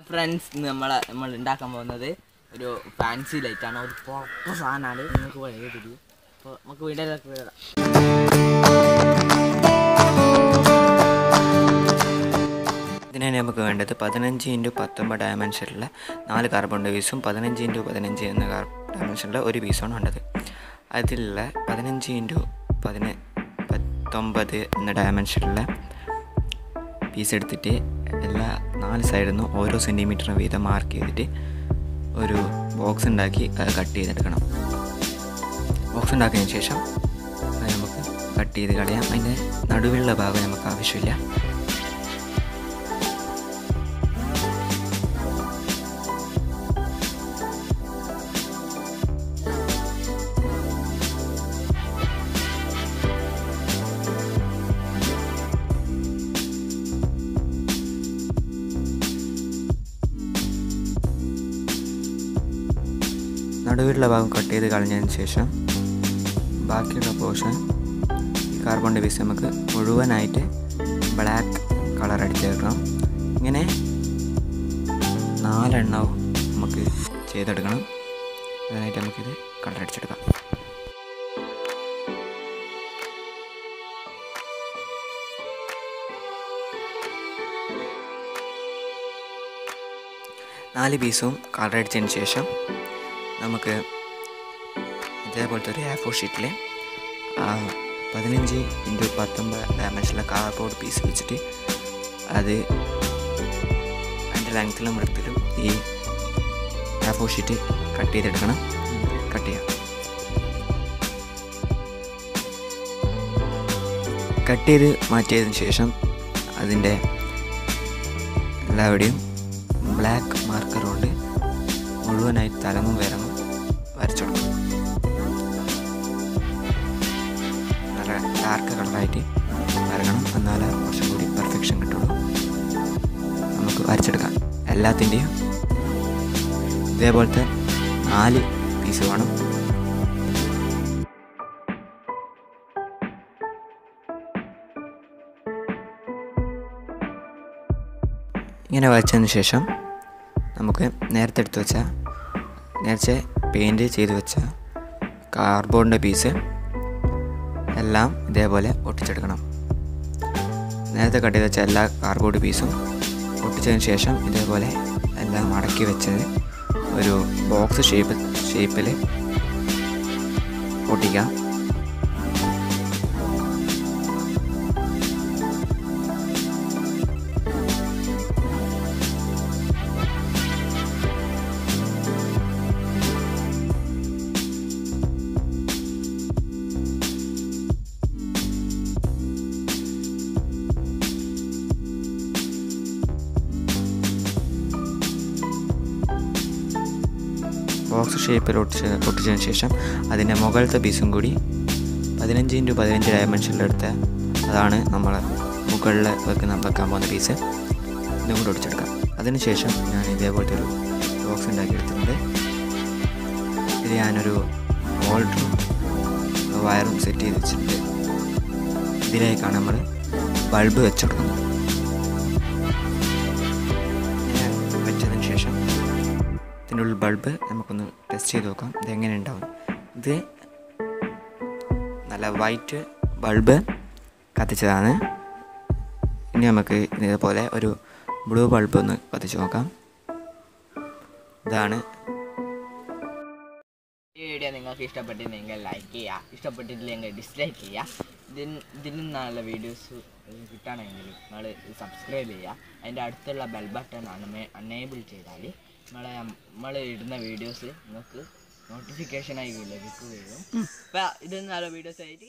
Friends, നമ്മൾ ഉണ്ടാക്കാൻ പോകുന്നത് ഒരു ഫാൻസി ലൈറ്റ് ആണ്. ഒരു പ്രോപ്പർ സാധനമാണ്. നിങ്ങൾക്ക് വളരെ തിരിയും. അപ്പോൾ നമുക്ക് വീഡിയോയിലേക്ക് വരാം. ഇതിനായി നമുക്ക് വേണ്ടത് 15x19 ഡയമെൻഷനിലുള്ള 4 കാർബൺ പീസും 15x15 എന്ന ഡയമെൻഷനിലുള്ള ഒരു പീസുമാണ് വേണ്ടത്. അതിലുള്ള 15x19 എന്ന ഡയമെൻഷനിലുള്ള പീസ് എടുത്തിട്ട് എല്ലാ 4 സൈഡിൽ നിന്നും ഓരോ സെൻറ്റിമീറ്റർ വീതം മാർക്ക് ചെയ്തിട്ട് ഒരു ബോക്സ് ഉണ്ടാക്കി അത് കട്ട് ചെയ്തെടുക്കണം. ബോക്സ് ഉണ്ടാക്കിയതിന് ശേഷം അത് നമുക്ക് കട്ട് ചെയ്ത് കളയാം. അതിൻ്റെ നടുവിലുള്ള ഭാഗം നമുക്ക് ആവശ്യമില്ല. നടുവിലുള്ള ഭാഗം കട്ട് ചെയ്ത് കളഞ്ഞതിന് ശേഷം ബാക്കിയുള്ള പോർഷൻ ഈ കാർബൺ പീസ് നമുക്ക് മുഴുവനായിട്ട് ബ്ലാക്ക് കളർ അടിച്ചെടുക്കണം. ഇങ്ങനെ 4 എണ്ണവും നമുക്ക് ചെയ്തെടുക്കണം. അതിനായിട്ട് നമുക്കിത് കളർ അടിച്ചെടുക്കാം. നാല് പീസും കളർ അടിച്ചതിന് ശേഷം നമുക്ക് ഇതേപോലത്തെ ഒരു A4 ഷീറ്റിൽ 15x19 ഡയമെൻഷനിലെ കാർഡ്ബോർഡ് പീസ് വെച്ചിട്ട് അത് അതിൻ്റെ ലെങ്ത്തിലും വൃത്തിലും ഈ A4 ഷീറ്റ് കട്ട് ചെയ്തെടുക്കണം. കട്ട് ചെയ്യാം. കട്ട് ചെയ്ത് മാറ്റിയതിന് ശേഷം അതിൻ്റെ എല്ലാവിടെയും ബ്ലാക്ക് മാർക്കർ കൊണ്ട് മുഴുവനായി തലങ്ങും വിരങ്ങും വരച്ചെടുക്കും. നല്ല ഡാർക്ക് കളറായിട്ട് വരക്കണം. എന്നാലേ കുറച്ചും കൂടി പെർഫെക്ഷൻ കിട്ടുള്ളൂ. നമുക്ക് വരച്ചെടുക്കാം. എല്ലാത്തിൻ്റെയും ഇതേപോലത്തെ 4 പീസ് വേണം. ഇങ്ങനെ വരച്ചതിന് ശേഷം നമുക്ക് നേരത്തെ പെയിൻറ്റ് ചെയ്ത് വെച്ച കാർഡ്ബോർഡിൻ്റെ പീസ് എല്ലാം ഇതേപോലെ ഒട്ടിച്ചെടുക്കണം. നേരത്തെ കട്ട് ചെയ്ത് വെച്ച എല്ലാ കാർഡ്ബോർഡ് പീസും ഒട്ടിച്ചതിന് ശേഷം ഇതേപോലെ എല്ലാം മടക്കി വെച്ചത് ഒരു ബോക്സ് ഷേപ്പിൽ ഒട്ടിക്കാം. ബോക്സ് ഷേപ്പിൽ ഒട്ടിച്ചതിന് ശേഷം അതിൻ്റെ മുകളിലത്തെ പീസും കൂടി 15x15 ഡയമെൻഷനിലെടുത്ത അതാണ് നമ്മൾ മുകളിൽ വെക്കാൻ പോകുന്ന പീസ്. ഇതും കൂടി ഒട്ടിച്ചെടുക്കാം. അതിനുശേഷം ഞാൻ ഇതേപോലത്തെ ഒരു ബോക്സ് ഉണ്ടാക്കിയെടുത്തിട്ടുണ്ട്. ഇത് ഞാനൊരു ഹോൾഡറും വയറും സെറ്റ് ചെയ്ത് വെച്ചിട്ടുണ്ട്. ഇതിലേക്കാണ് നമ്മൾ ബൾബ് വെച്ചെടുക്കുന്നത്. വെച്ചതിന് ശേഷം ഇതിനുള്ളിൽ ബൾബ് നമുക്കൊന്ന് ടെസ്റ്റ് ചെയ്ത് നോക്കാം. ഇതെങ്ങനെ ഉണ്ടാവും. ഇത് നല്ല വൈറ്റ് ബൾബ് കത്തിച്ചതാണ്. ഇനി നമുക്ക് ഇതേപോലെ ഒരു ബ്ലൂ ബൾബ് ഒന്ന് കത്തിച്ച് നോക്കാം. ഇതാണ്. ഈ വീഡിയോ നിങ്ങൾക്ക് ഇഷ്ടപ്പെട്ടില്ലെങ്കിൽ ലൈക്ക് ചെയ്യുക. ഇഷ്ടപ്പെട്ടിട്ടില്ലെങ്കിൽ ഡിസ്ലൈക്ക് ചെയ്യുക. ഇതിനും നല്ല വീഡിയോസ് കിട്ടണമെങ്കിൽ നിങ്ങൾ സബ്സ്ക്രൈബ് ചെയ്യുക. അതിൻ്റെ അടുത്തുള്ള ബെൽ ബട്ടൺ അനേബിൾ ചെയ്താൽ നമ്മൾ ഇടുന്ന വീഡിയോസ് നിങ്ങൾക്ക് നോട്ടിഫിക്കേഷനായി ലഭിക്കുകയും. അപ്പോൾ ഇത് നല്ല വീഡിയോസ് ആയിട്ട്